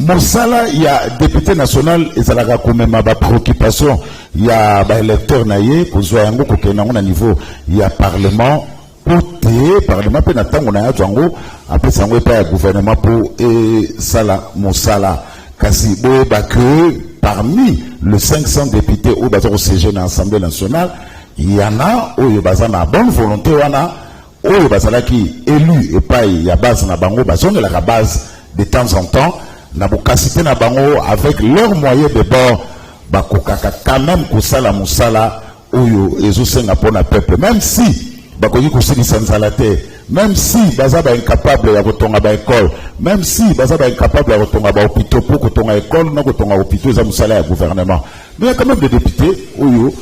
Mosala, il y a député national, et ça a quand même ma préoccupation. Il y a des électeurs naïe, pour Zoyango, au niveau, il y a parlement, parlement, puis on a après ça, on a un gouvernement pour Sala, Mosala. Kasi, que parmi les 500 députés au siège dans l'Assemblée nationale, il y en a, où il y a une bonne volonté, où il y a qui élu, et pas il y a base na bango, on a la base de temps en temps, na bokasité na bango avec leurs moyens de bord, bakokaka quand même kusala musala, où ils ont pour le peuple, même si, bakoki kusili sanzalate, même si baza ba incapable ya kotonga ba école, même si baza ba incapable ya kotonga ba hôpital pour kotonga école, non kotonga hôpital za musala ya gouvernement. Mais il y a quand même des députés, où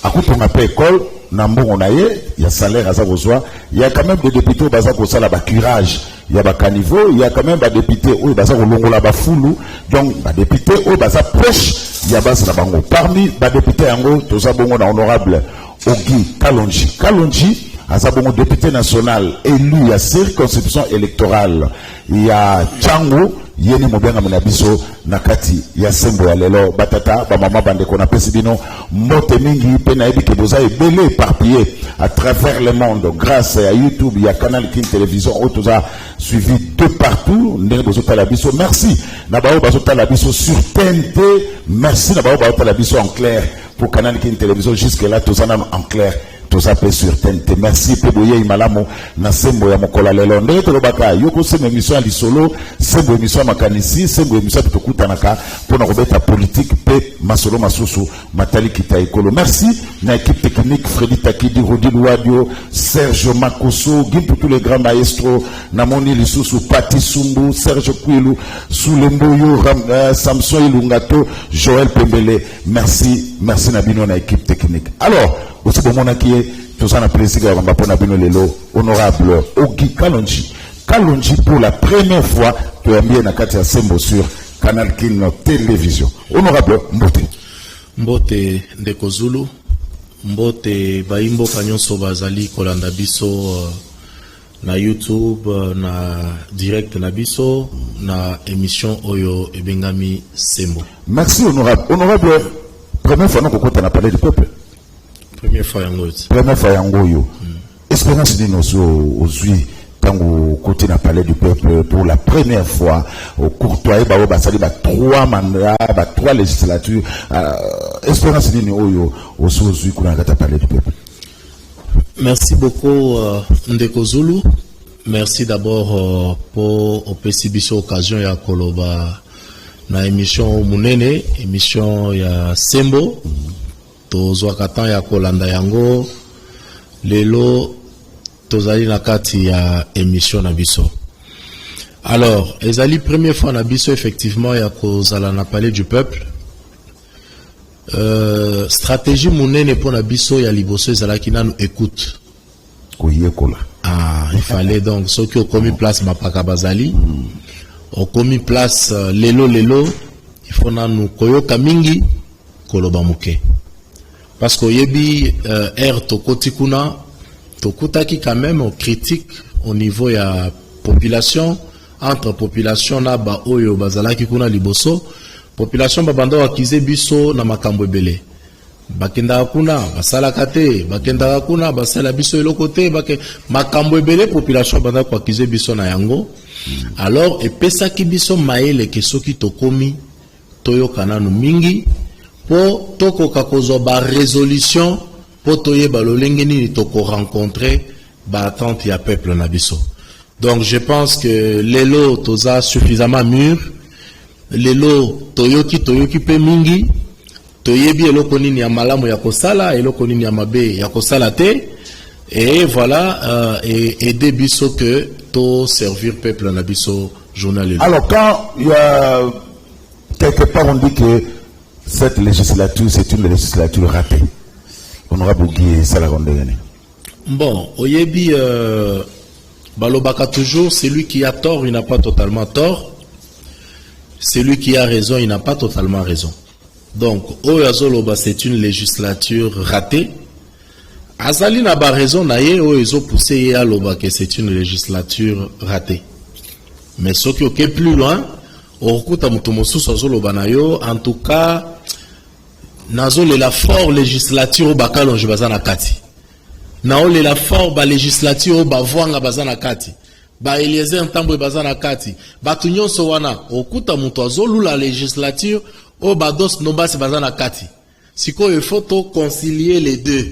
à kotonga pa école, Nambon naye, il y a salaire à Zavozwa, il y a quand même des députés qui ont fait le curage, il y a des caniveaux, il y a quand même des députés qui ont fait le foulou, donc des députés qui ont fait proche, il y a des bango. Parmi les députés, tous les honorable Ogi Kalonji. Kalonji, un député national élu à circonscription électorale, il y a Tchango, Yeni Mobenga Munabiso, Nakati, Yasembo Alelo, Batata, Bamama Bande Konapesibino, Motemingi, Penaïbi Keboza est belé éparpillé à travers le monde grâce à YouTube, il y a Canal King Télévision, Otoza suivi de partout, Nerbozo Talabiso, merci, Nabao Bazo Talabiso sur TNT, merci Nabao Bazo Talabiso en clair pour Canal King Télévision, jusque-là, Tozanam en clair. Tout ça peut sur TNT. Merci Peboye Imalamo na sembo ya mokola lelo. Ndenge tolobaka yoko sembo émission à lisolo, sembo émission makanisi, sembo émission tukutanaka pour na robeta politique pe masolo masusu matali kita ekolo. Merci na équipe technique Freddy Takidi, Rodi Louadio, Serge Makoso, Guy pour tous les grands maestros, Namoni Lisusu, Pati Sumbu, Serge Kouilou, Soulemboyo, Samson Ilungato, Joël Pembele. Merci, merci Nabino na équipe technique. Alors, aussi pour mon qui est tout ça na plaisir à Mbapona Bino Lelo, honorable Ogi Kalonji. Kalonji pour la première fois tu as bien na kati ya Sembo sur Canal King Télévision. Honorable Mbote. Mbote Ndeko Zulu, Mbote Baimbo Kanyonso Bazali kolanda biso na YouTube na direct na biso na émission Oyo Ebengami Sembo. Merci honorable. Honorable, première fois nous qu'on a parlé du peuple. Première fois yango. Première fois yango yo. Espérance de nos aujourd'hui tango côté na palais du peuple pour la première fois au courtoyer ba basali ba 3 mandats ba 3 législatures. Espérance de nous yo aujourd'hui kuna kata palais du peuple. Merci beaucoup Ndeko Zulu. Merci d'abord pour opesibiso occasion ya koloba na émission munene, émission ya Sembo. Tozo katan ya kolanda yango lelo tozali na kati ya émission na biso. Alors, ezali première fois na biso effectivement ya kozala na palais du peuple. Stratégie munene pour na biso ya liboso ezalaki nanu écoute. Ah, il fallait donc ceux qui ont commis place Mapaka Bazali, ont commis place lelo, il faut nanu koyoka mingi koloba muke. Parce que yebi tokotikuna tokutaki quand même on critique au niveau ya population entre population na ba oyo bazalaki kuna liboso population babanda akize biso na makambo ebele bakenda kuna basala kate bakenda kuna basala biso eloko te bake makambo ebele population banda kwa akize biso na yango alors epesaki biso maele ke soki tokomi toyokana no mingi po toko kakozo ba résolution po toye ba lolenge ni toko rencontrer ba attente ya peuple na biso. Donc je pense que lelo toza suffisamment mûr, lelo toyoki pe mingi, toyebi eloko nini ya malamu ya kosala, eloko nini ya mabe ya kosala te, et voilà et aider biso que to servir peuple na biso journal. Alors quand il y a quelque part on dit que cette législature, c'est une législature ratée. Honorable Guy Salagondegane. Bon, Oyebi, Balobaka toujours, celui qui a tort, il n'a pas totalement tort. Celui qui a raison, il n'a pas totalement raison. Donc, Oyazoloba, c'est une législature ratée. Azali n'a pas raison, naye, Oyezo poussé à Loba que c'est une législature ratée. Mais ce qui est plus loin, okuta mutu mosusu azoloba na yo. En tout cas nazolela fort législature bakalonge baza na kati, naolela fort ba législature bavwanga baza na kati, ba Eliezer Ntambwe baza na kati, batu nyonso wana okuta mutu azolula législature o bados nombasi baza na kati. Sikoyo il faut to concilier les deux.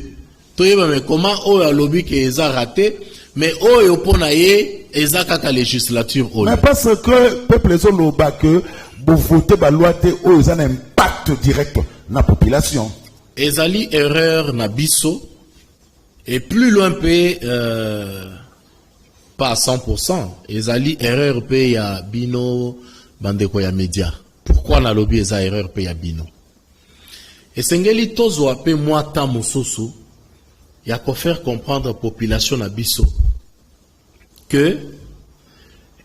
Toyeba mais comment o alobi ke eza raté, mais o yopona ye eza kaka législature o. Mais parce que peuple ezoloba que vous votez ba loi te o eza un impact direct na population. Ezali erreur na biso et plus loin pe pas à 100%. Ezali erreur pe ya bino bandeko ya média. Pourquoi na lobby eza erreur pe ya bino? Esengeli tozwa pe mwata mosusu ya ko faire comprendre population na biso que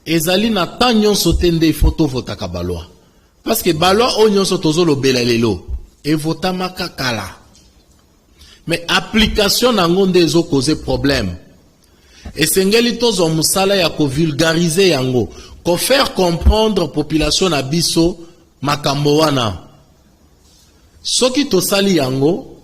ezali na ta nyonso te nde foto votaka balwa. Parce que balwa o nyonso tozolobela lelo e votamaka kala. Mais application nango nde ezo causer problème. Esengeli tozwa musala ya ko vulgariser yango, ko faire comprendre population na biso makambo wana. Soki tosali yango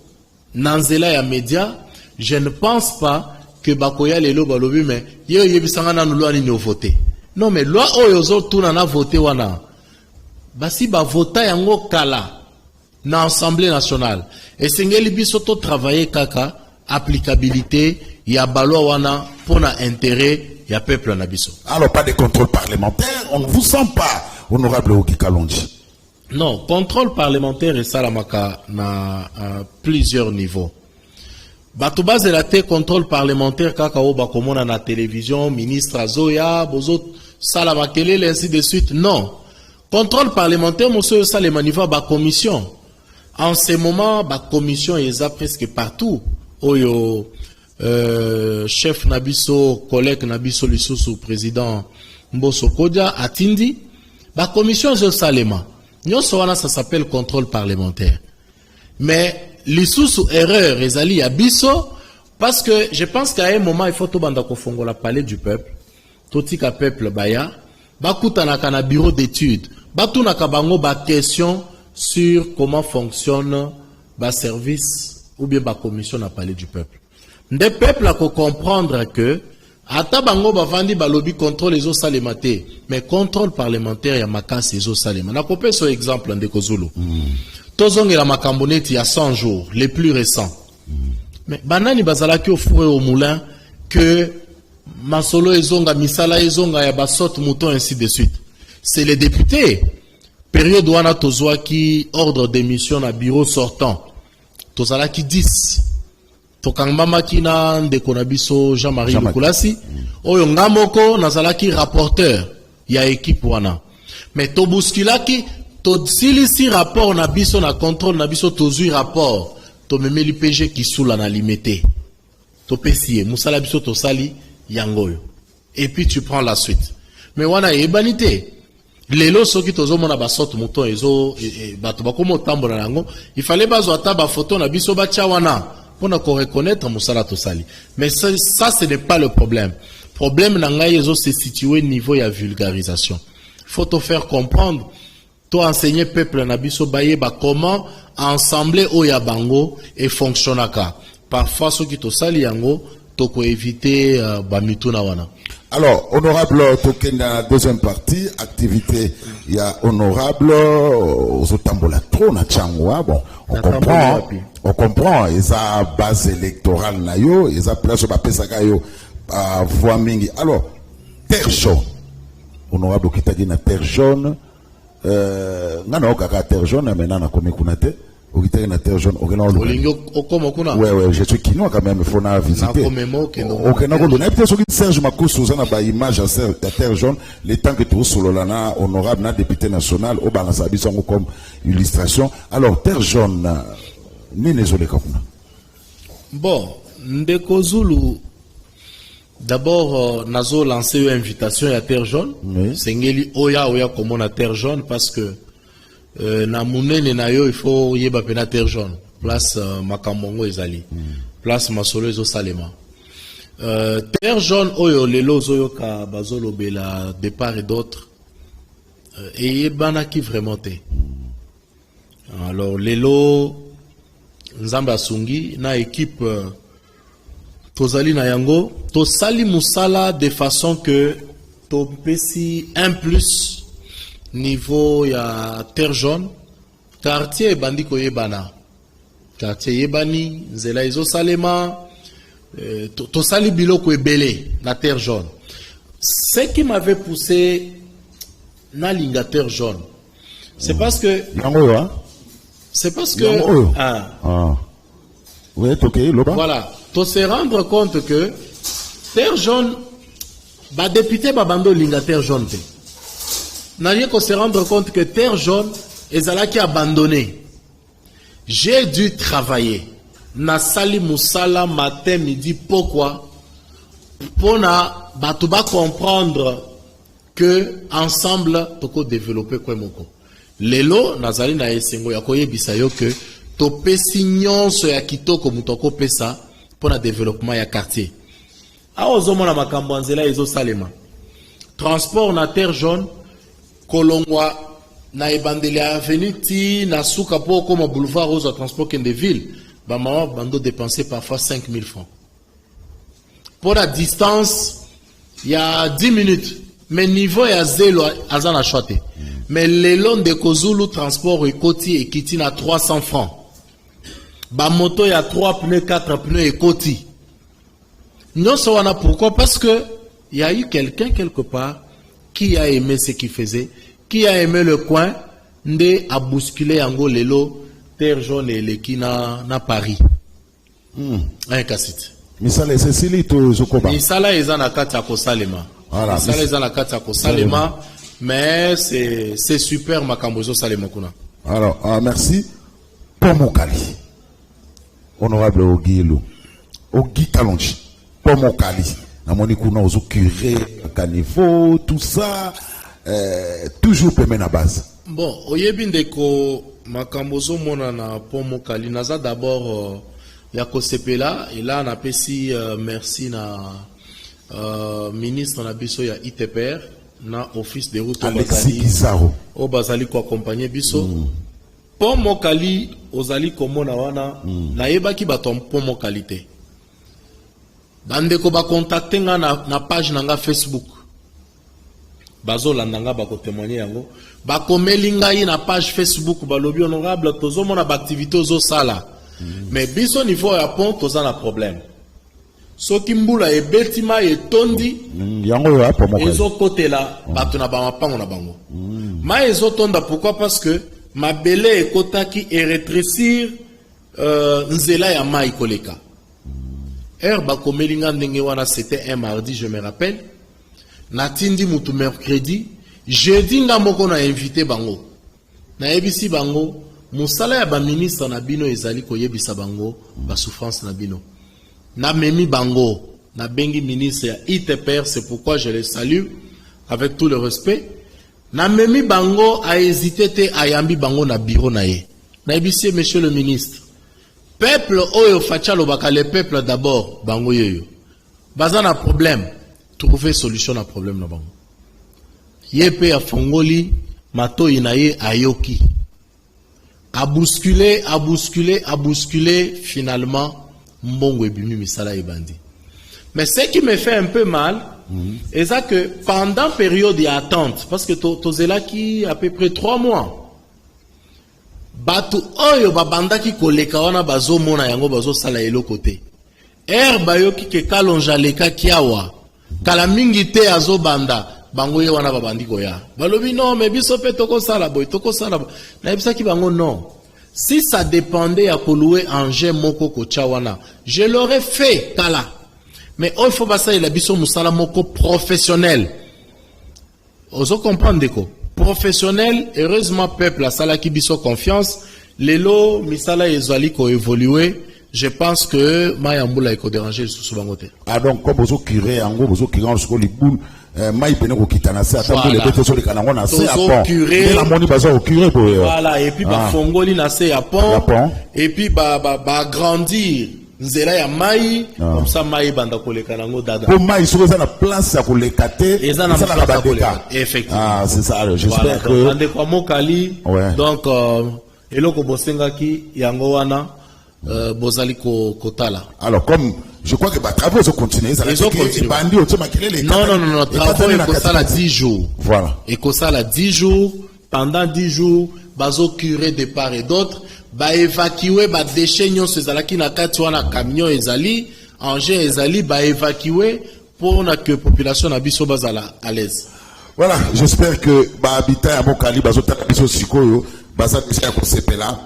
na nzela ya média, je ne pense pas que bakoya lelo balobi mais yo yebisanga na loi ni voter. Non mais loi oyo zo tuna na voter wana. Basi ba vota yango kala na Assemblée nationale. Et sengeli biso to travailler kaka applicabilité ya baloi wana pour na intérêt ya peuple na biso. Alors pas de contrôle parlementaire, on ne vous sent pas honorable Okikalonji. Non, contrôle parlementaire et salamaka na plusieurs niveaux. Bato base la te contrôle parlementaire kaka o bakomona na télévision, ministre Azoya, bozo salamakele ainsi de suite. Non. Contrôle parlementaire monsieur salema niveau ba commission. En ce moment ba commission eza presque partout. Oyo chef nabiso, collègue nabiso lisusu président Mboso Kodja atindi ba commission zo salema. Nyonso wana ça s'appelle contrôle parlementaire. Mais lisusu erreur ezali abiso parce que je pense qu'à un moment il faut to banda ko fongola palais du peuple. Totika peuple baya, bakutana kana bureau d'études, batuna ka bango ba question sur comment fonctionne ba service ou bien ba commission na palais du peuple. Nde peuple a ko comprendre que ata bango bavandi balobi contrôle les salemate, mais contrôle parlementaire ya makasi les salema. Na kopé so exemple ndeko Zulu. Tozongi la makamboneti ya 100 jours les plus récents. Mais banani bazalaki au four et au moulin que masolo ezonga misala ezonga ya basot mouton ainsi de suite. C'est les députés. Période wana tozwaki ordre d'émission na bureau sortant. Tozalaki 10. Tokangmama kina ndeko na biso Jean-Marie Lukulasi. Oyo ngamoko nazalaki rapporteur ya équipe wana. Mais tobuskilaki to silisi rapport na biso na contrôle na biso tozui rapport to memeli PG qui soula na limité. To pesie musala biso to sali yangoyo. Et puis tu prends la suite. Mais wana ebanité. Lelo soki tozomona basot mouton ezo bato bakomo tambola nango, il fallait bazo ata ba photo na biso ba wana pour na ko reconnaître musala to sali. Mais ça ce n'est pas le problème. Problème na ngai ezo se situer niveau ya vulgarisation. Faut te faire comprendre, to enseigner peuple na biso baye ba comment ensembler oya bango et fonctionnaka. Parfois soki to sali yango to ko éviter ba mituna wana. Alors, honorable Tokena, deuxième partie, activité, il y a honorable, aux Otambola Trona Tchangwa, bon, on comprend, ils ont base électorale nayo, ils ont place au Bapesagayo, voix mingi. Alors, terre jaune, honorable Kitagi na terre jaune, nana okaka terre jaune, mais nana komi kunate. Ouais, je suis kinois quand même, il faut la visiter. Serge Makoussou, on a une image à terre jaune, les temps que tu sous l'ana, honorable, député national, au Bangasabi, comme illustration. Alors, terre jaune, ni les autres comme bon, Ndeko Zulu, d'abord, Nazo lancé une invitation à terre jaune. C'est Ngeli Oya comme on a terre jaune parce que na munene na yo il faut yeba pena terre jaune place Makamongo ezali place Masolo ezo salema terre jaune oyo lelo zoyo ka bazolo bela départ et d'autres et bana qui vraiment te. Alors lelo nzamba sungi na équipe tozali na yango to sali musala de façon que to pesi un plus niveau ya terre jaune quartier bandiko yebana quartier yebani nzela izo salema to sali biloko ebele na terre jaune. Ce qui m'avait poussé na linga terre jaune, c'est parce que oui, ok, voilà, to se rendre compte que terre jaune ba député ba bando linga terre jaune te. N'a qu'on se rendre compte que terre jaune ezalaki abandonné. J'ai dû travailler na sali musala matin midi pourquoi pour na batuba comprendre que ensemble toko développer quoi moko. Lelo nazali na esengo ya koyebisa yo que to pesi nyonso ya kitoko mutoko pesa pour na développement ya quartier. A ozomona makambo nzela ezo salema. Transport na terre jaune kolongwa na ebandeli avenue ti na suka po comme boulevard aux transport de ville, ba maman bando dépenser parfois 5000 francs. Pour la distance, il y a 10 minutes. Mais niveau ya zélo azana choité. Mais le long de Kozulu transport et Koti et Kiti na 300 francs. Ba moto ya 3 pneus, 4 pneus et Koti. Non sawana pourquoi? Parce que il y a eu quelqu'un quelque part qui a aimé ce qu'il faisait, qui a aimé le coin, nde a bousculé yango lelo terre jaune et lekina na Paris. Un cassette. Misala Cécile to zokoba. Misala ezana kati ya kosalema. Voilà. Misala ezana kati ya kosalema, mais c'est super makambo zo salema kuna. Alors, merci. Pomokali. Honorable Ogilo. Ogi Kalonji. Pomokali. Namoni kuna ozo curé, caniveau, tout ça, toujours peme na base. Bon, oyebi ndeko makambo zo mona na Pomokali naza d'abord Yako Sepela, et là on a pesi merci na ministre na biso ya ITPR na office de route Alexis Bizarro o bazali ko accompagner biso Pomokali ozali komona wana na yebaki bato Pomokali te bandeko ba contacter nga na page na nga Facebook bazo landanga ba ko témoigner yango ba komeli ngai na page Facebook balobi honorable tozomona ba activité ozo sala. Mais biso niveau ya pont toza na problème. Soki mbula ebetima etondi yango ya Pomokali. Ezo kotela bato na ba mapango na bango. Ma ezo tonda pourquoi? Parce que mabele ekotaki et rétrécir nzela ya mai koleka. Ba komelinga ndenge wana c'était un mardi je me rappelle. Natindi mutu mercredi, jeudi nga moko na invité bango. Na ebisi bango musala ya ba ministre na bino ezali koyebisa bango ba souffrance na bino. Na memi bango na bengi ministre ya ITPR, c'est pourquoi je les salue avec tout le respect. Na memi bango a hésité te ayambi bango na bureau na ye. Na ebisi monsieur le ministre. Peuple oyo fachalo baka le peuple d'abord bango yoyo. Baza na problème, trouver solution na problème na bango. Yepe a fongoli mato inaye ayoki. A bousculer, finalement, mbongo ebimi misala ebandi. Mais ce qui me fait un peu mal, c'est ça que pendant période d'attente, parce que tozela qui à peu près 3 mois, batu oyo babanda ki koleka wana bazo mona yango bazo sala elo côté. Bayo ki ke kalonja leka kiawa, kala mingi te azo banda. Bango ye wana babandi koya. Balobi non, mais biso pe toko sala boy, toko sala. Na ebisa ki bango non. Si ça dépendait à kolouer engin moko kocha wana, je l'aurais fait kala. Mais il faut passer la biso musala moko professionnel. Ozo comprendre deko. Professionnel, heureusement peuple a sala ki biso confiance. Lelo misala ezali ko évoluer. Je pense que Mayambula eko déranger sous bangote. Ah donc comme ozo curé ango, ozo curé en sco liboul. Maï pene ko kitana se ata le bete so le kanango na se apon et la moni bazo curé pour voilà et puis ba fongoli na se apon et puis ba grandir nzela ya mai comme ça mai banda koleka nango dada pour mai sur ça la place à koleka te eza na place à koleka effectivement ah c'est ça alors j'espère voilà, que ande kwa mokali ouais. Donc eloko bosengaki yango wana bozali kotala alors comme je crois que les travaux ont continué ça ils ont continué non travaux ekosala 10 jours voilà ekosala 10 jours pendant 10 jours bazo curer de part et d'autre ba évacuer ba déchets nyonso ezalaki na kati wana camion ezali engin ezali ba évacuer pour na que population na biso bazala à l'aise. Voilà, j'espère que ba habitat ya Mokali bazo tala biso sikoyo baza bisa ya kosepela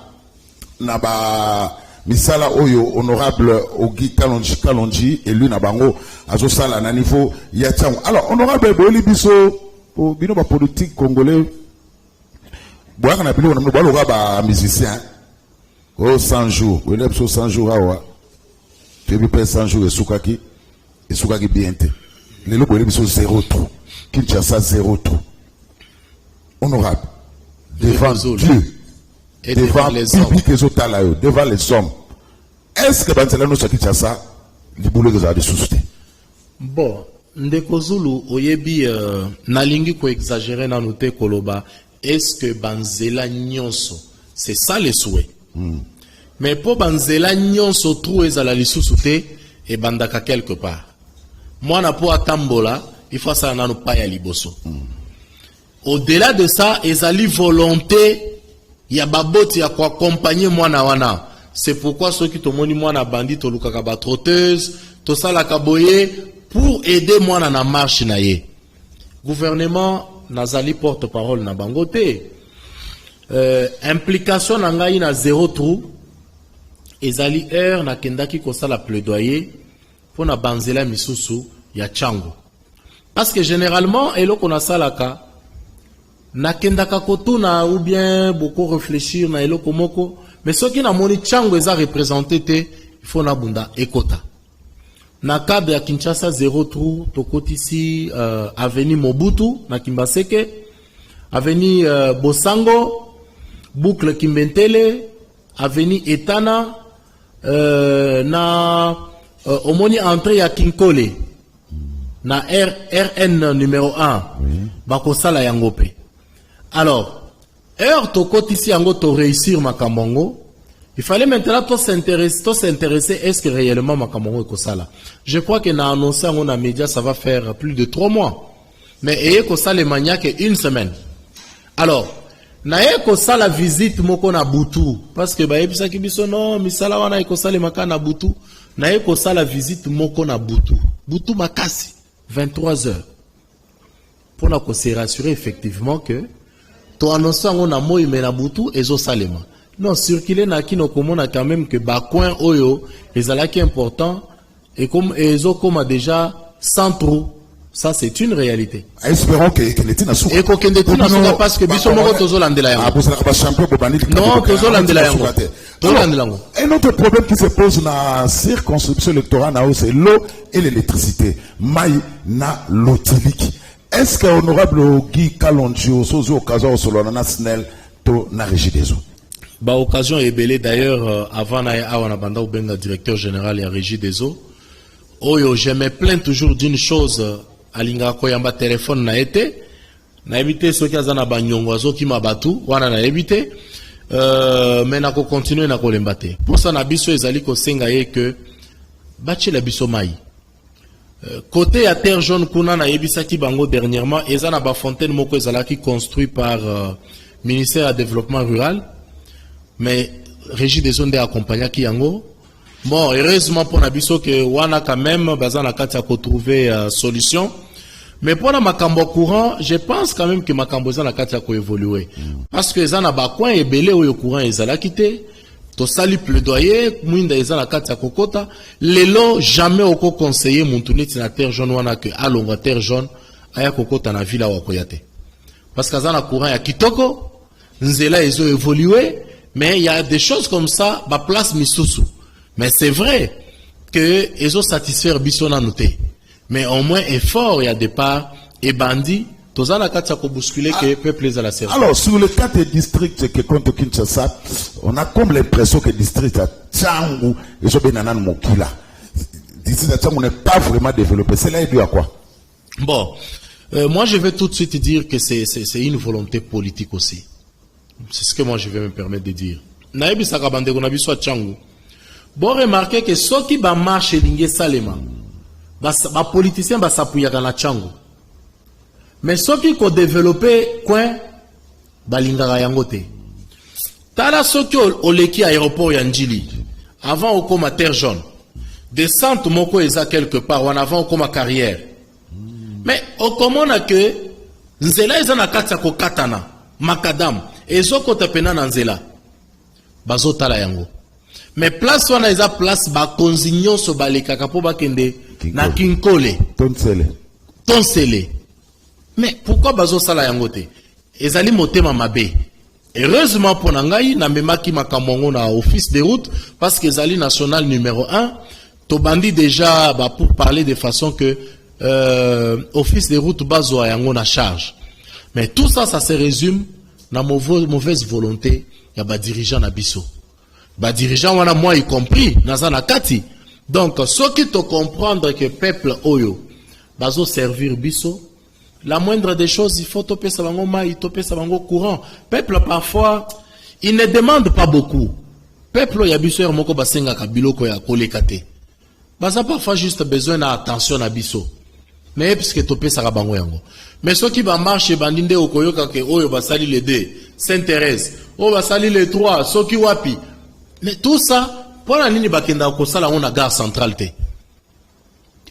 na ba misala oyo honorable Ogi Kalonji élu na bango azo sala na niveau ya tsango. Alors honorable Boeli biso o bino ba politique congolais boaka na bino na ba ba musicien oh 100 jours, vous avez 100 jours awa. Tu as payé 100 jours et soukaki bien te. Les locaux ils sont 0 trou. Kinshasa 0 trou. Honorable devant Dieu et devant les hommes. Devant les hommes. Est-ce que Banzela nous Kinshasa les boulot que vous avez sous-souté? Bon, ndeko Zulu oyebi nalingi ko exagérer na noté koloba. Est-ce que Banzela nyonso c'est ça le souhait? Mais pour banzela nyonso trou ezala lisusu te et bandaka quelque part. Moi na po atambola, il faut ça na no pa ya liboso. Au-delà de ça, ezali volonté ya baboti ya ko accompagner mwana wana. C'est pourquoi ceux qui tomoni mwana bandi to lukaka ba trotteuse, to sala kaboye pour aider mwana na marche na ye. Gouvernement nazali porte-parole na bangote. Implication na ngai na 0 trou ezali heure na kendaki kosala plaidoyer pour na banzela misusu ya chango parce que généralement eloko na salaka na kendaka kotuna ou bien beaucoup réfléchir na eloko moko mais soki na moni chango eza représenté te il faut na bunda ekota na cadre ya Kinshasa 0 trou tokotisi avenue Mobutu na Kimbaseke avenue Bosango Boucle Kimbentele, Avenue Etana, na omoni entrée à Kinkole, na RN numéro 1, bakosala yangope. Alors, heure tokoti ici yango to réussir Makamongo, il fallait maintenant to s'intéresser est-ce que réellement Makamongo est kosala. Je crois que na annoncé en na média ça va faire plus de 3 mois. Mais ayé kosala le maniaque 1 semaine. Alors, naye kosala visite moko na butu parce que bayebisa ki biso non misala wana ekosala maka na butu naye kosala visite moko na butu makasi 23 heures pour na ko se rassurer effectivement que to annonce ngo na moi mais na butu ezo salema non circuler na kino komona quand même que ba coin oyo ezalaki important et comme ezo comme déjà centre. Ça, c'est une réalité. Espérons que l'État n'a et qu'au parce que biso moko tozo landela yango. Non, tozo landela yango. Un autre problème qui se pose dans la circonscription électorale, c'est l'eau et l'électricité. Maï na lotiliki. Est-ce que honorable Guy Kalonji au sozo occasion solo na national to na régie des eaux? Ba occasion est belée d'ailleurs avant na awana banda ou benga directeur général et régie des eaux. Oyo, je me plains toujours d'une chose. Alinga koyamba téléphone na été na éviter ceux qui azana banyongo azoki mabatu wana na éviter mais na ko continuer na ko lembate pour ça na biso ezali ko senga ye que bachi la biso mai côté à terre jaune kuna na yebisaki bango dernièrement ezana ba fontaine moko ezalaki construit par ministère du développement rural mais régie des zones d'accompagner ki yango. Bon, heureusement pour Nabiso que wana quand même bazana kati a trouver solution. Mais pour la makambo courant, je pense quand même que makambo zana kati a évoluer. Parce que zana ba coin et belé au courant ezala quitté. To sali plaidoyer, mwinda ezana kati a kokota. Lelo jamais oko conseiller montuni tina terre jaune wana que alonga terre jaune aya kokota na villa wa koyate. Parce que zana courant ya kitoko, nzela ezo évoluer, mais il y a des choses comme ça, ba place misusu. Mais c'est vrai que ils ont satisfait Bissona noté. Mais au moins effort il y a des parts et bandits tozana katia ko bousculer que peuple les a la servi. Alors, sur le 4 districts que compte Kinshasa, on a comme l'impression que le district à Tchangou et Jobenanan Mokila, le district à Tchangou n'est pas vraiment développé. C'est là, il dû à quoi? Bon, moi je vais tout de suite dire que c'est une volonté politique aussi. C'est ce que moi je vais me permettre de dire. Naïbi Sakabande Gonabiso à Tchangou. Bon, remarquez que ceux qui va marcher Lingé Salema, les politiciens vont s'appuyer dans la Tchangou. Mais ceux qui ont développé coin, balingara yangote. Tala ceux qui ont leki aéroport Yanjili, avant au coma terre jaune. Descente moko eza quelque part, ou en avant au coma carrière. Mais au comment a que nzela eza na kati ya ko katana, makadam, ezo kota pena na nzela. Bazo tala yango. Mais place wana eza place ba konzinyo so baleka kapo bakende na kinkole. Tonsele. Mais pourquoi bazo sala yango te? Ezali motema mabe. Heureusement pour nangai na memaki makamongo na office des routes parce que ezali national numéro 1 to bandi déjà pour parler de façon que office des routes bazo yango na charge. Mais tout ça se résume na mauvaise volonté ya ba dirigeant na biso. Ba dirigeant wana moi y compris nazana kati. Donc ceux qui te comprendre que peuple oyo bazo servir biso. La moindre des choses, il faut toper sa bango maï, toper sa bango courant. Peuple, parfois, il ne demande pas beaucoup. Peuple, yabiso moko basenga kabiloko ya kolekate. Baza parfois juste besoin d'attention à biso. Mais puisque toper sa bango yango. Mais ceux qui va marcher bandinde okoyoka ke oyo basali les 2, Sainte-Thérèse, oyo basali les 3, ceux qui wapi. Mais tout ça, pour la ligne bakenda okosala on a gare centrale te.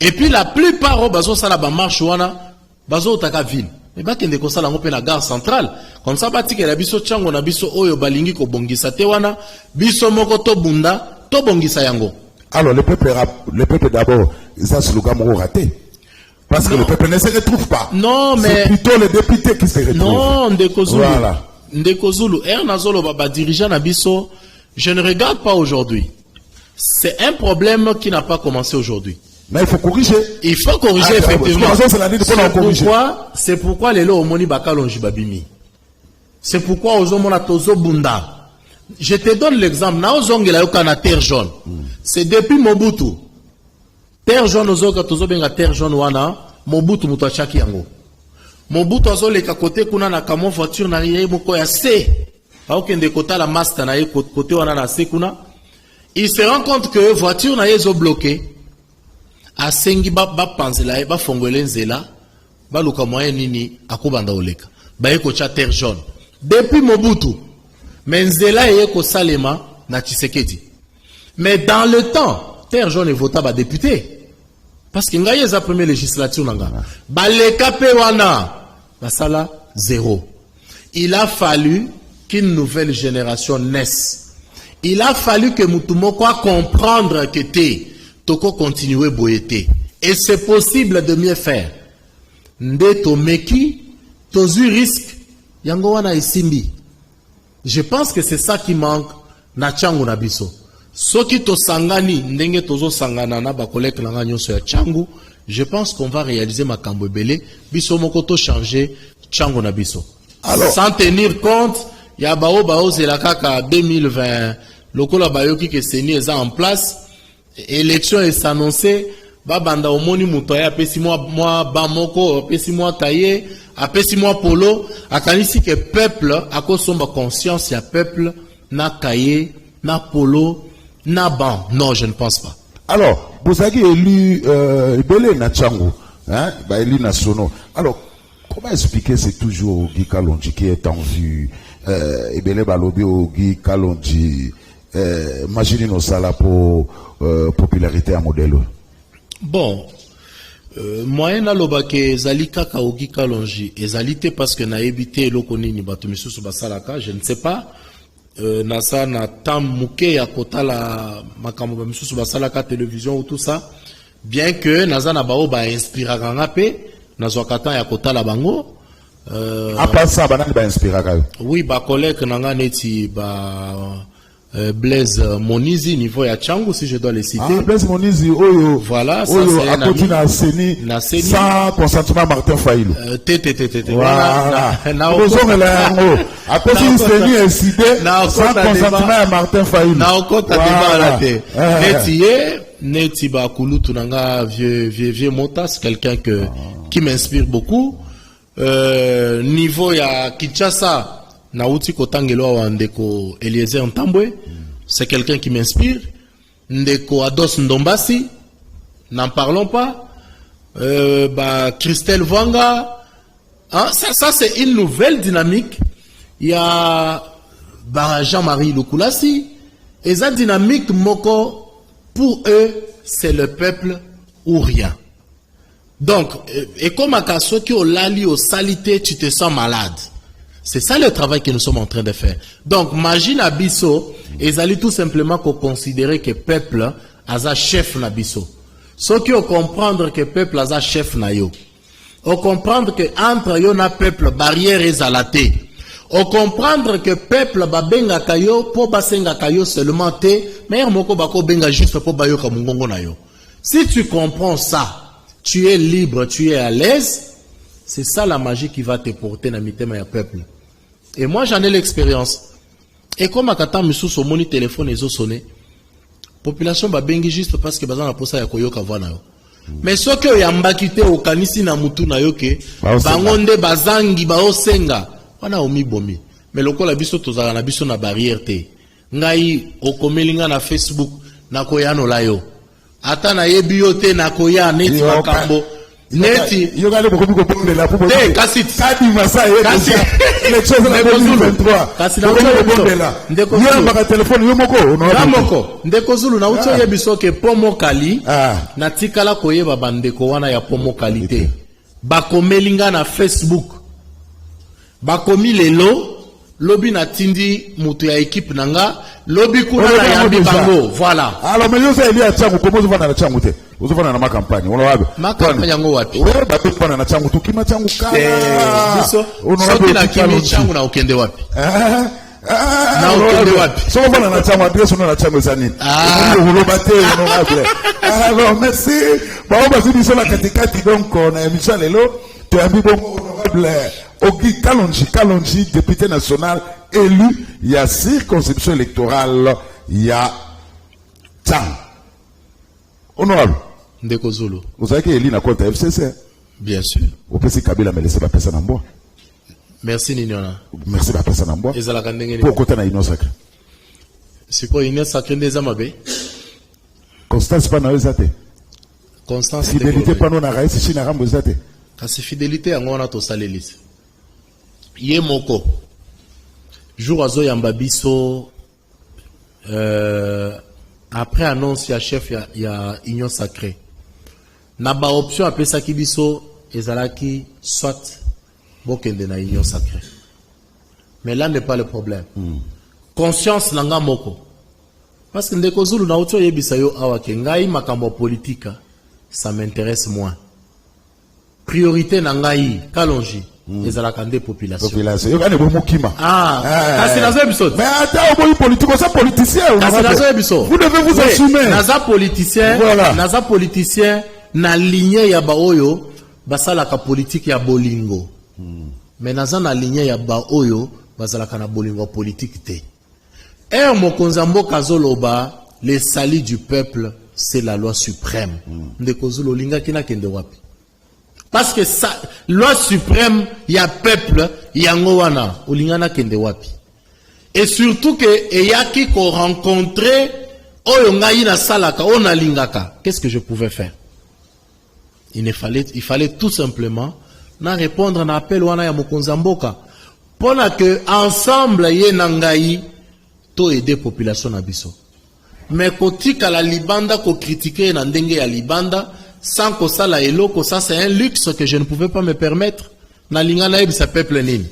Et puis la plupart au bazo sala ba marche wana bazo taka ville mais bakende ko sala ngope na gare centrale comme ça batike la biso Tchango na biso oyo balingi ko bongisa te wana biso moko to bunda to bongisa yango. Alors le peuple d'abord ça c'est le gars moko raté parce que le peuple ne se retrouve pas. Non mais c'est plutôt les députés qui se retrouvent. Non Ndeko Zulu. Voilà. Ndeko Zulu Ernazolo baba dirigeant na biso je ne regarde pas aujourd'hui. C'est un problème qui n'a pas commencé aujourd'hui. Mais il faut corriger. Il faut corriger effectivement. C'est pourquoi les lois omoni bakalonji babimi. C'est pourquoi aux hommes tozo bunda. Je te donne l'exemple. Na ozongela yoka na terre jaune. C'est depuis Mobutu. Terre jaune ozoka tozo benga terre jaune wana Mobutu muto achaki yango. Mobutu azoleka côté kuna na kamo voiture na yeye moko ya C. Aokende kota la master na ye côté wana na C kuna. Il se rend compte que voiture na yezo bloqué. Asengi ba panzela ba fongole nzela ba luka moyen nini akubanda oleka ba eko cha terre jaune depuis Mobutu mais nzela eko salema na Tshisekedi mais dans le temps terre jaune est voté ba député parce que ngaye za première législature nanga ba leka pe wana ba sala zéro. Il a fallu qu'une nouvelle génération naisse. Il a fallu que mutumoko comprendre que te toko continuer boyete. Et c'est possible de mieux faire. Nde to meki, tozu risque, yango wana isimbi. Je pense que c'est ça qui manque na Tchangu na biso. Soki to sangani, ndenge tozo sangana na ba kolek nanga nyonso ya Tchangu, je pense qu'on va réaliser makambo ebele, biso moko to changer Tchangu na biso. Alors, sans tenir compte, ya bao zela kaka 2020, lokola bayoki ke seni eza en place, élection est annoncée, babanda omoni mutoya pesi moi bamoko pesi moi taillé a pesi moi polo akanisi que peuple akosomba conscience ya peuple na taillé na polo na ban. Non, je ne pense pas. Alors vous avez élu Ebele na Tchango hein ba élu nationaux. Alors comment expliquer c'est toujours Guy Kalonji qui est en vue Ebele balobi au Guy Kalonji imaginez nos sala pour popularité à modèle. Bon, moyen na lobake zali kaka Ogi Kalonji ezalité parce que na ebité lokoni ni bato misusu basalaka, je ne sais pas. Nasa na tam muke ya kotala makambo ba misusu basalaka télévision ou tout ça, bien que naza na bao ba inspiraka ngape nazwa kata ya kotala bango. À part ça banani ba inspiraka. Oui, ba collègue nanga neti ba Blaise Monizi, niveau ya Tchangu, si je dois les citer. Ah, Blaise Monizi, Oyo. Voilà, ça Oyo, c'est un à côté ami. Seni, sans consentement Martin Faïlou. Voilà. À côté de Seni incité, sans consentement Martin Faïlou. Na okota débat la te. Neti ba Kulu Tunanga, vieux Motas, quelqu'un qui m'inspire beaucoup. Niveau ya Kinshasa, Nauti Kotangelo wa Ndeko Eliezer Ntambwe, c'est quelqu'un qui m'inspire. Ndeko Ados Ndombasi, n'en parlons pas. Christelle Vanga, hein, ça c'est une nouvelle dynamique. Il y a Jean-Marie Lukulasi, et cette dynamique moko, pour eux, c'est le peuple ou rien. Donc, et comme à ceux qui ont lali au salité, tu te sens malade. C'est ça le travail que nous sommes en train de faire. Donc, imagine Abisso, ils allaient tout simplement considérer que le peuple a un chef Nabisso. Ceux qui ont comprendre que le peuple a un chef Nayo. Ont comprendre que entre yo na peuple barrière est zalaté. Ont comprendre que le peuple babenga kayo, po basenga kayo seulement te, mais moko bako benga juste po bayo kamungongo na yo. Si tu comprends ça, tu es libre, tu es à l'aise, c'est ça la magie qui va te porter dans le peuple. Et moi, j'en ai l'expérience. Et comme à Kata Missou, son moni téléphone est sonné, population va bengi juste parce que bazan a posé à Koyoka Vana. Mais ce que yamba quitté au kanisi na mutu na yoke, bangonde bazangi ba osenga, wana omi bomi. Mais le ko la biso tozala na biso na barrière te. Ngai okomelinga na Facebook na koyano layo. Ata na yebi yo te na koya neti makambo. Neti yogale bokomi ko pombe la popo te kasit kadi masa ye kasi élection de 2023 kasi na bombe la ndeko yo mbaka telefone yo moko ndeko Zulu na uto ye biso ke pomo kali na tikala koyeba bandeko wana ya pomo qualité bakomelinga na Facebook bakomi lelo lobi na tindi mutu ya équipe nanga lobi kuna na yambi bango voilà alors mais yo ça elia tsangu komo zo vana na tsangu te ozo vana na ma campagne on wabe ma campagne yango wapi wewe ba tout vana na tsangu tu kima tsangu kala biso soki na kimi tsangu na ukende wapi na ukende wapi so vana na tsangu adresse no na tsangu zani on bate on wabe alors merci ba on bazi biso la katikati donc on a émission lelo tu as mis bon honorable Ogi Kalonji, député national élu, il y a circonscription électorale, il y a Tchang. Honorable. Ndeko Zulu. Vous savez qu'il y a élu contre FCC. Bien sûr. Au PC Kabila me laisse pas personne en bois. Merci Nignona. Merci pas personne en bois. Pour côté na Union Sacrée. C'est quoi Union Sacrée des Amabé? Constance pas na ezate. Constance. Fidélité pas non na raïs si na rambo ezate. Kasi fidélité en on a to salélis. Yé moko. Jour azo yamba biso après annonce ya chef ya Union Sacrée. Na ba option appelé ça ki biso ezalaki soit bokende na Union Sacrée. Mais là n'est pas le problème. Conscience nanga moko. Parce que ndeko Zulu na uto yebisa yo awa ke ngai makambo politique ça m'intéresse moins. Priorité nangai Kalonji ezalaka nde population yo kane bo mokima kasi nazo episode mais attends boy politique ça politicien kasi nazo episode vous devez vous assumer naza politicien na lignée ya ba oyo basalaka politique ya bolingo mais naza na lignée ya ba oyo basalaka na bolingo politique te mokonzi mboka zoloba le salut du peuple c'est la loi suprême ndeko Zulu linga kina kende wapi. Parce que ça, loi suprême, il y a peuple, il y a ngowana, ulingana kende wapi. Et surtout que, il y a qui qu'on rencontré, oyongayi na salaka, ona lingaka. Qu'est-ce que je pouvais faire? Il fallait tout simplement, na répondre na appel wana ya mokonzamboka. Pona que, ensemble, ye nangayi, to aider population na biso. Mais kotika la libanda, ko critiquer na ndenge ya libanda, sans que ça la eloko, ça c'est un luxe que je ne pouvais pas me permettre. Na lingana ebi sa peuple nini.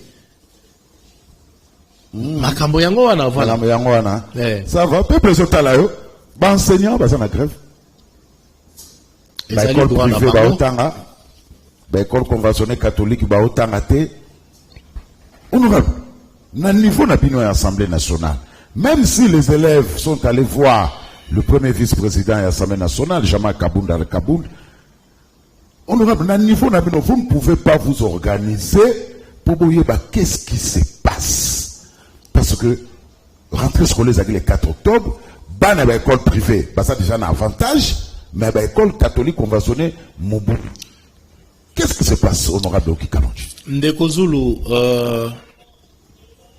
Makambo yango wana voilà. Makambo yango wana. Ça va peuple sotala yo. Ba enseignant ba na grève. Ba école privée ba otanga. Ba école conventionnelle catholique ba otanga te. Honorable. Na niveau na bino ya Assemblée nationale. Même si les élèves sont allés voir le premier vice-président de l'Assemblée nationale, Jean-Marc Kabound Al-Kabound, honorable, à niveau, vous ne pouvez pas vous organiser pour vous dire qu'est-ce qui se passe. Parce que rentrer scolaire le 4 octobre, dans l'école privée, ça déjà un avantage, mais l'école catholique conventionnée, Mobu. Qu'est-ce qui se passe, honorable Okikalonji? Ndeko Zulu,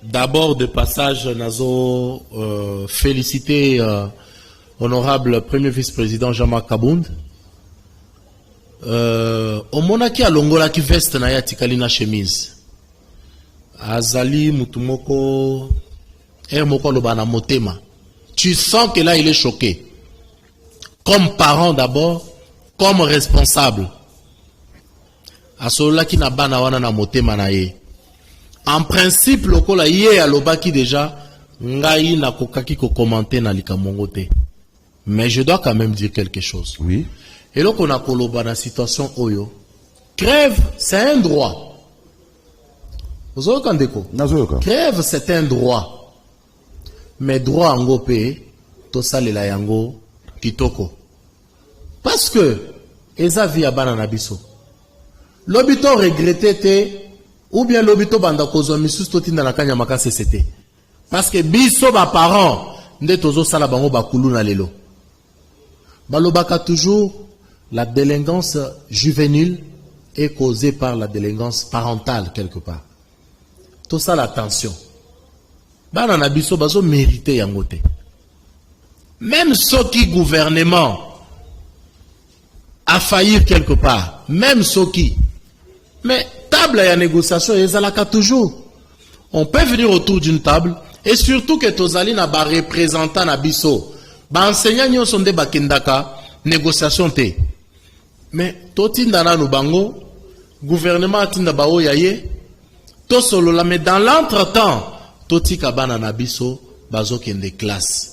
d'abord de passage, nazo féliciter honorable premier vice-président Jean-Marc Kabound. Au monaki a longola ki veste na ya tikali na chemise. Azali mutumoko moko loba na motema. Tu sens que là il est choqué. Comme parent d'abord, comme responsable. Asola ki na bana wana na motema na ye. En principe lokola ye alobaki déjà ngai na kokaki ko commenter na likamongo te. Mais je dois quand même dire quelque chose. Oui. Et là qu'on a koloba na situation oyo. Grève, c'est un droit. Vous avez kandeko? Grève, c'est un droit. Mais droit en gopé, to salela yango kitoko. Parce que eza via banana biso. L'obito regretté te, ou bien l'obito banda kozo misus totinda na kanya maka CCT. Parce que biso ba parents, nde tozo sala bango bakulu na lelo. Balobaka toujours, la délinquance juvénile est causée par la délinquance parentale quelque part. Tout ça l'attention. Banana biso bazo mérité yangote. Même ceux qui gouvernement a failli quelque part, même ceux qui. Mais table et négociation, ils ont toujours. On peut venir autour d'une table et surtout que tozali na ba représentant na biso, ba enseignant nyo sonde ba kendaka négociation te. Mais totinda na no bango, gouvernement atinda ba oyaye, to solo la mais dans l'entretemps, totika bana na biso bazo kende classe.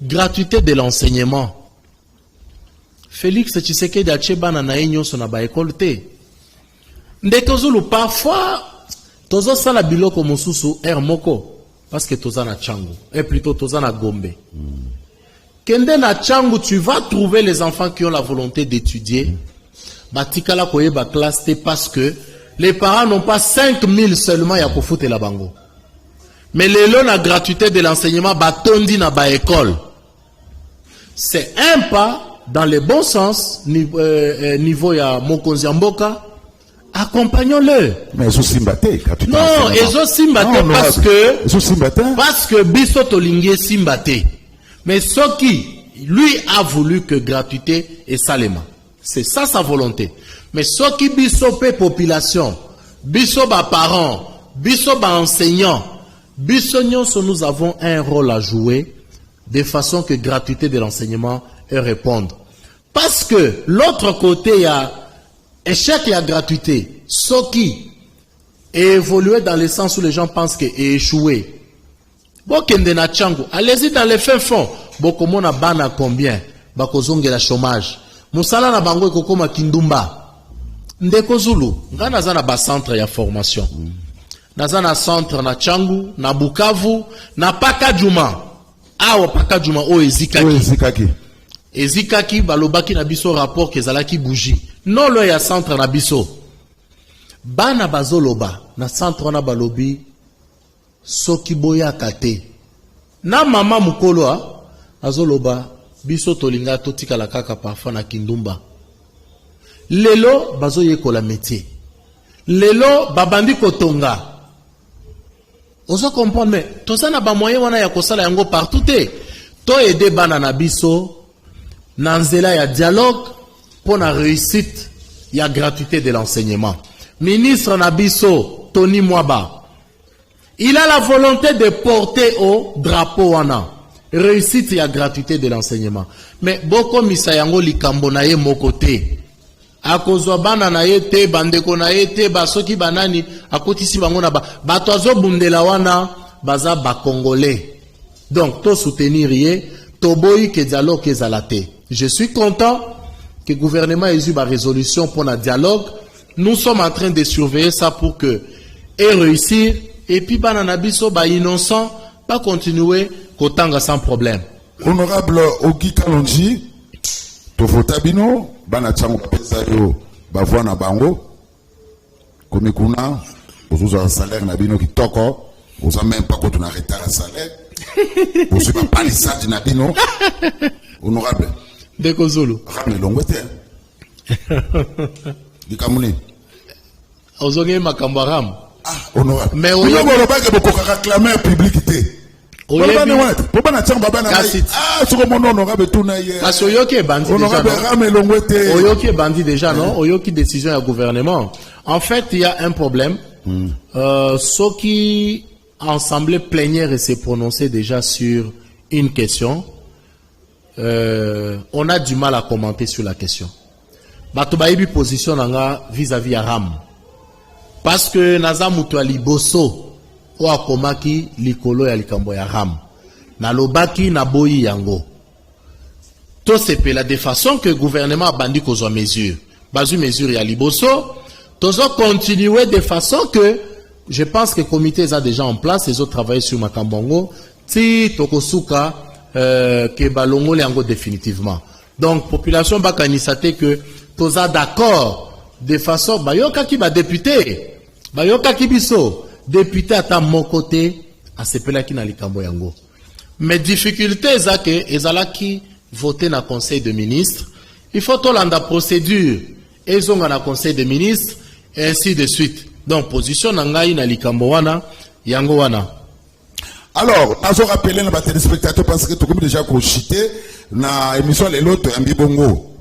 Gratuité de l'enseignement. Félix Tshisekedi a tche bana na enyo so na ba école te. Ndeko Zulu parfois tozo sala biloko mosusu moko parce que toza na Tchangu et plutôt toza na Gombe. Kende na Tchangu tu vas trouver les enfants qui ont la volonté d'étudier. Batikala koye ba classe te parce que les parents n'ont pas 5000 seulement ya kofute la bango. Mais les lois la gratuité de l'enseignement batondi na ba école. C'est un pas dans le bon sens niveau ya Mokonzi Mboka. Accompagnons-le. Mais ils ont simbaté. Non, ils ont simbaté parce que biso tolingue simbaté. Mais ce qui, lui a voulu que gratuité et salement. C'est ça sa volonté. Mais ce qui biso pe population, biso ba parents, biso ba enseignants, biso nyonso nous avons un rôle à jouer de façon que gratuité de l'enseignement et répondre. Parce que l'autre côté, il y a échec et la gratuité, ce qui est évolué dans le sens où les gens pensent qu'il est échoué. Allez-y dans les fins fonds. Bokomo na bana combien? Bakozonge la chômage. Musala na bango kokoma kindumba. Ndeko Zulu, nga naza na ba centre ya formation. Naza na centre na Tchangu, na Bukavu, na Pakadjuma. Awa Pakadjuma o ezikaki. Ezikaki balobaki na biso rapport kezalaki bougie. Non lo ya centre na biso. Bana bazoloba na centre na balobi soki boya kate. Na mama mukolo azoloba biso tolinga totika la kaka parfois na kindumba. Lelo bazo yekola métier. Lelo babandi kotonga. Ozo comprendre mais toza na ba moyen wana ya kosala yango partout te. To aider bana na biso Nanzela ya dialogue pour la réussite, il y a gratuité de l'enseignement. Ministre Nabiso, Tony Mwaba, il a la volonté de porter au drapeau wana. Réussite, il y a gratuité de l'enseignement. Mais beaucoup misayango likambo na ye mokote. Akozwa bana na ye te, bandeko na ye te, basoki banani, akotisi bango na ba. Batoazo bundela wana, baza ba congolais. Donc, to soutenir ye, toboyi ke dialogue ke zalate. Je suis content que le gouvernement ait eu ma résolution pour le dialogue. Nous sommes en train de surveiller ça pour que et réussir. Et puis, banana biso ba innocent, pas continuer kotanga sans problème. Honorable Ogi Kalonji, Tofotabino, Banachango Pesayo, Bavwana Bango, Komikuna, vous avez un salaire Nabino qui toko, vous n'avez même pas quand on arrête un salaire, vous n'avez pas palissade Nabino, honorable. Deko Zulu. Ramé Longwete. Dikamouni. Ozonge Makambaram. Ah, honorable. Mais on a beaucoup réclamé la publicité. Parce Oyoki est bandit déjà, non? Oyoki est bandit déjà, non? Oyoki décision à gouvernement. En fait, il y a un problème. Ceux qui ensemble plénière et s'est prononcé déjà sur une question, on a du mal à commenter sur la question. Batobaïbi position vis-à-vis à Ram. Parce que Naza Mutuali Bosso, o akomaki likolo ya likambo ya Ram na lobaki na boyi yango to sepela de façon que gouvernement bandi kozwa mesure bazu mesure ya liboso tozo continuer de façon que je pense que comité a déjà en place ils ont travaillé sur makambongo ti tokosuka ke balongo yango définitivement donc population bakanisate que toza d'accord de façon bayoka ki ba député bayoka ki biso député à ta mon côté, à ce pela qui n'a likambo yango. Mais difficulté c'est que ezalaki voter na conseil de ministres, il faut tout l'anda procédure, ils ont na conseil de ministres et ainsi de suite. Donc position nangai na likambo wana yango wana. Alors, je rappelle à téléspectateurs parce que tout comme déjà conchité na émission les lots un bibongo.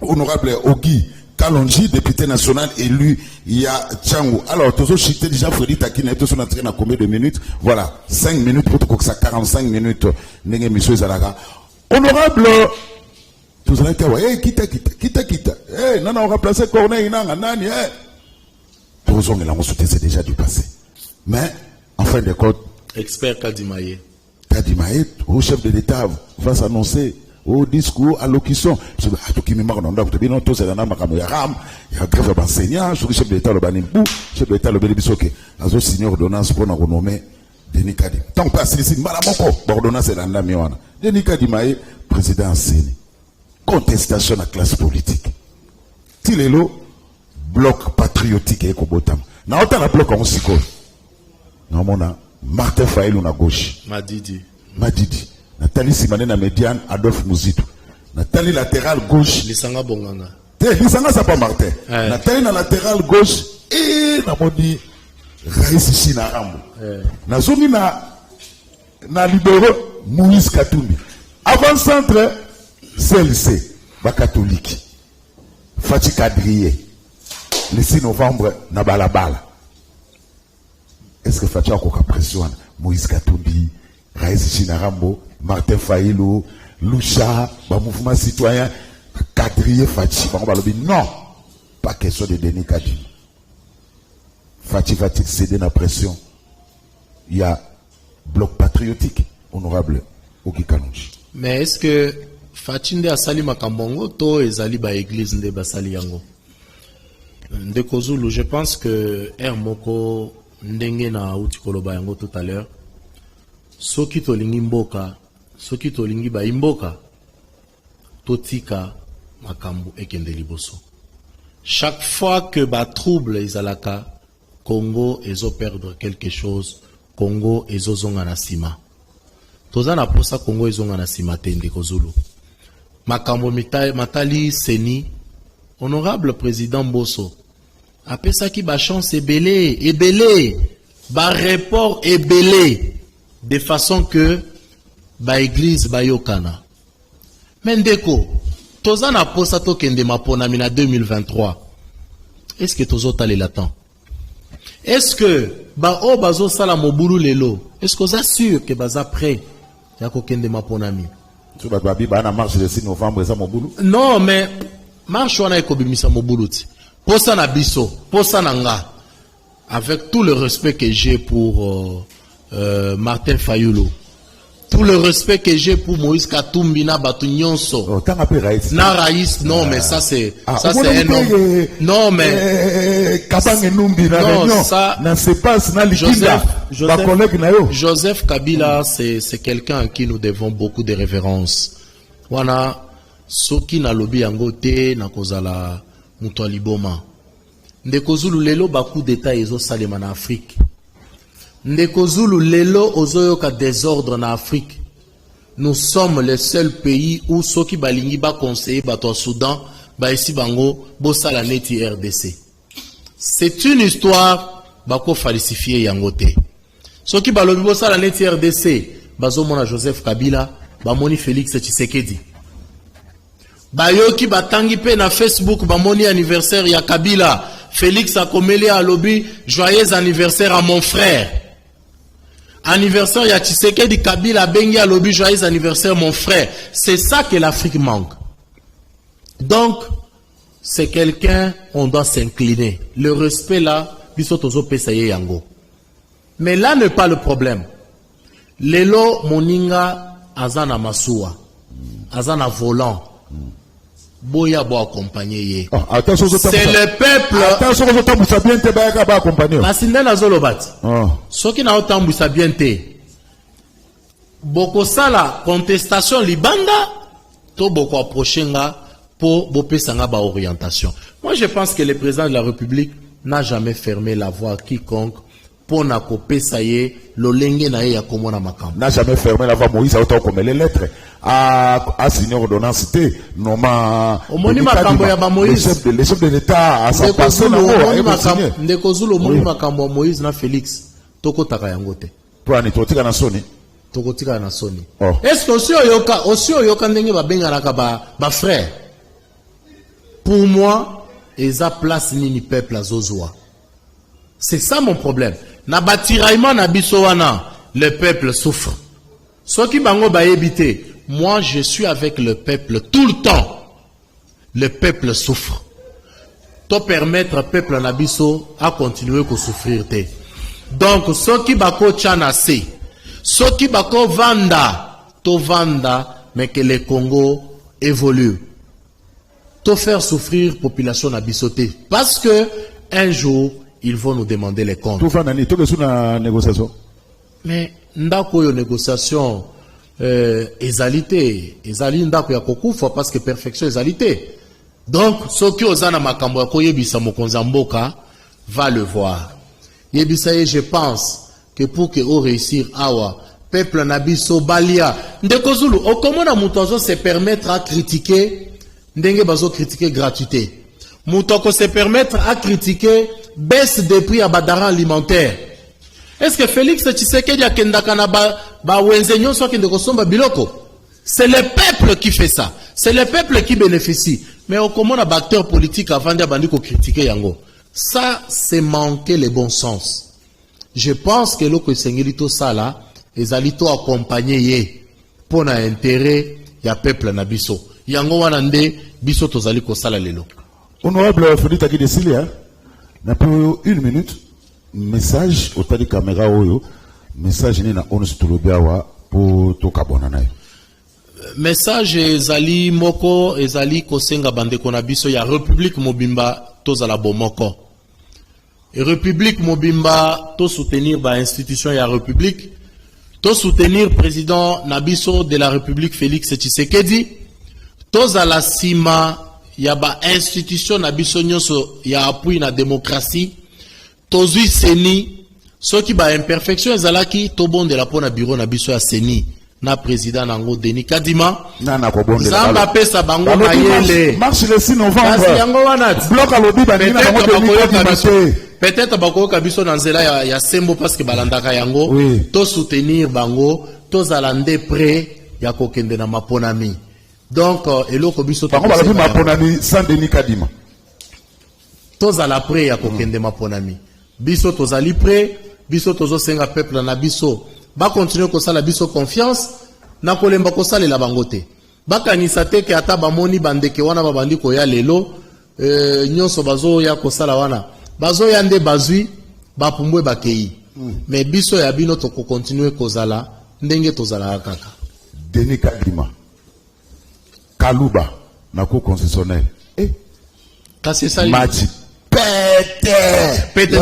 Honorable Ogi Kalonji, député national élu, il y a Tchangou. Alors, tous cité déjà Frédéric Takine, tous sont entrés dans combien de minutes? Voilà, 5 minutes pour que ça 45 minutes. N'est-ce monsieur Zalaga. Honorable, tous allez dire, hey, quitte. Hey, non, on va placer Corneille, nani, hey. Tous on c'est déjà du passé. Mais, en fin de compte, expert Kadimaye, au chef de l'État, va s'annoncer. Au discours, à l'occasion, il y a grève d'enseignants, le chef de l'État, le Banimbu, le chef de l'État, le Bélibisoke, la signé ordonnance pour nous renommer Denis Kadi. Tant que c'est ici, Malamoko, ordonnance est dans la Miwana. Denis Kadi Maé, président Séni. Contestation à la classe politique. Tilelo, bloc patriotique et Kobotam. N'a autant la bloc en Siko. N'a mona, Martin Faïlou na gauche. Madidi. Nathalie Simane na médiane, Adolphe Mouzitou. Nathalie latéral gauche. Lisanga Bonganga. Lisanga ça pas Martin. Nathalie na latéral gauche. Et na moni Raïs China Rambo. Na zoni na libéraux Moïse Katumbi. Avant centre, CLC, ba catholique. Fatih Kadriye. Le 6 novembre, na balabala. Est-ce que Fatih a encore pression? Moïse Katumbi, Raïs China Rambo, Martin Faïlou, Loucha, mouvement citoyen, Kadriye Fatih. Non, pas question de Denis Kadi. Fatih va-t-il céder la pression? Il y a bloc patriotique, honorable Ogi Kalonji. Mais est-ce que Fatih nde asali makambongo to ezali ba église nde basali yango? Ndeko Zulu, je pense que Moko ndenge na uti koloba yango tout à l'heure. Soki tolingi mboka, soki tolingi ba imboka, totika makambo ekende liboso. Chaque fois que ba trouble ezalaka, Congo ezo perdre quelque chose, Congo ezo zonga na sima. Toza na posa Congo ezo zonga na sima tende kozulu. Makambo matali seni, honorable président Bosso, apesaki ba chance ebele, ba report ebele. De façon que ba église ba yokana. Mendeko, toza na posa to kende maponami na 2023. Est-ce que tozo tale l'attend? Est-ce que ba o bazo sala mobulu lelo? Est-ce que vous êtes sûr que baza prêt ya ko kende maponami? Tu vas babi ba na marche le 6 novembre za mobulu? Non, mais marche wana ekobimisa mobulu ti. Posa na biso, posa na nga. Avec tout le respect que j'ai pour Martin Fayoulou, tout le respect que j'ai pour Moïse Katumbi na batu nyonso. Oh, t'as appelé Raïs. Na Raïs, non, mais ça c'est ça c'est un homme. Non, mais Kabang Numbi na réunion. Ça na se passe na likinda. Ba collègue na yo. Joseph Kabila, c'est quelqu'un à qui nous devons beaucoup de révérence. Wana soki na lobi yango te na kozala muto liboma. Ndeko Zulu lelo baku d'état ezo salema na Afrique. Ndeko Zulu lelo ozoyoka désordre en Afrique. Nous sommes le seul pays où soki balingi ba conseiller bato Soudan ba esi bango bosala neti RDC. C'est une histoire bako falsifier yangote. Soki balobi bosala neti RDC bazo mona Joseph Kabila ba moni Félix Tshisekedi. Bayoki batangi pe na Facebook ba moni anniversaire ya Kabila. Félix a komeli à lobby joyeux anniversaire à mon frère. Anniversaire ya Tshisekedi Kabila bengi à lobby joyeux anniversaire mon frère. C'est ça que l'Afrique manque. Donc c'est quelqu'un on doit s'incliner. Le respect là biso tozo pesaye yango. Mais là n'est pas le problème. Lelo moninga azana masuwa. Azana volant. Boya bo accompagner. C'est le peuple. Attention aux autres ça bien te ba accompagner. Asinde na zolobat. Soki na otambu sa bien te. Boko sala contestation libanda to boko approchenga pour bopesanga ba orientation. Moi je pense que le président de la République n'a jamais fermé la voie à quiconque pour na kopesaye lolenge na ye ya komona makambo. N'a jamais fermé la voie Moïse a autant comme les lettres à signer ordonnance normalement omoni makambo ya ba Moïse les chefs de l'État à sa personne ndeko Zulu omoni makambo ya Moïse na Félix toko taka yango te pour ani totika na soni toko tika na soni. Est-ce que aussi oyoka ndenge ba benganaka ba frère? Pour moi eza place nini peuple azozwa. C'est ça mon problème. Na batiraillement na biso wana le peuple souffre. Soki bango ba yebite. Moi, je suis avec le peuple tout le temps. Le peuple souffre. To permettre au peuple nabiso à continuer à souffrir. Donc, ce qui bako chanase, ce qui bako vanda, to vanda, mais que le Congo évolue. To faire souffrir la population nabisoté. Parce que un jour, ils vont nous demander les comptes. Tout va nani, tout est une négociation. Mais ndako yo négociation. Ezalité, ezali ndako ya kokufa parce que perfection ezalité. Donc ceux qui osana makambo ya koyebisa mokonza mboka va le voir. Yebisaye, je pense que pour que o réussir awa peuple nabiso balia ndeko Zulu okomona muto se permettre à critiquer ndenge bazo critiquer gratuité. Muto ko se permettre à critiquer baisse des prix à badara alimentaire. Est-ce que Félix Tshisekedi akendaka na ba wenzenyo so kende kosomba biloko? C'est le peuple qui fait ça. C'est le peuple qui bénéficie. Mais au comment na acteur politique avant de bandi ko critiquer yango. Ça c'est manquer le bon sens. Je pense que loko sengeli to sala ezali to accompagner ye pour na intérêt ya peuple na biso. Yango wana nde biso tozali ko sala lelo. Honorable Félix Takidesili hein. Na pour une minute. Message au tali caméra oyo message ni na onu stolobiawa pour to kabona nayo message ezali moko ezali kosenga bandeko na biso ya République Mobimba tozala bomoko et République Mobimba to soutenir ba institution ya République to soutenir président nabiso de la République Félix Tshisekedi tozala sima ya ba institution nabiso nyonso ya appui na démocratie. Tozui seni, ceux qui ba imperfection ezalaki to bonde la pona bureau na biso ya seni na président nango Denis Kadima na ko bonde la Zamba pesa bango mayele marche le 6 novembre kasi yango wana bloc alobi bani na bango Denis peut-être bako kabiso na nzela ya sembo parce que balandaka yango to soutenir bango to zalande prêt ya kokende na maponami donc eloko biso to bango balobi maponami sans Denis Kadima to zala prêt ya kokende maponami. Biso tozali prêt, biso tozo senga peuple na biso. Ba continuer ko sala biso confiance, na kolemba ko sala la bangote. Ba kanisa te ke ata ba moni bandeke wana ba bandi ko ya lelo, nyonso bazo ya ko sala wana. Bazo yande bazui, ba pumbwe ba kei. Mais biso ya bino to ko continuer ko sala ndenge tozala kaka. Denis Kadima Kaluba na cour constitutionnelle Kasi ça Mati Pete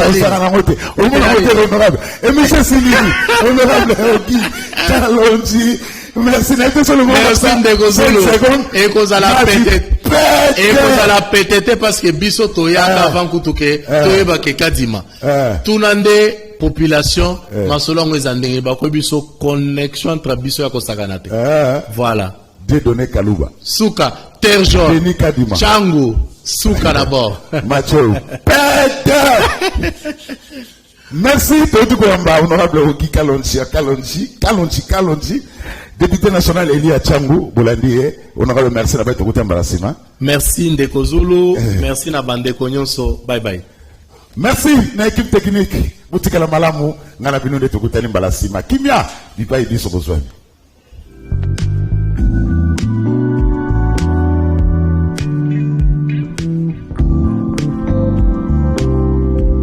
honorable. Et monsieur Silini, honorable Oki, Kalonji, merci d'être sur le moment. Merci de Gozolo. Et qu'on a la pété parce que biso toya avant kutuke toyeba ke Kadima. Tunande population masolongo ezandenge ba ko biso connexion entre biso ya kosakanate. Voilà. Dédonné Kaluba. Souka, Terjo, Denis Kadima. Changu, Souka d'abord. Mathieu. Merci, honorable Oki Kalonji, député national Elia Changu, Bolandi, honorable merci na baito kutambarasima. Merci Ndeko Zulu, merci na bandeko nyonso, bye bye. Merci na équipe technique, Boutika la malamu, ngana binu de tukutani mbalasima. Kimia, bipa idi so bozwani.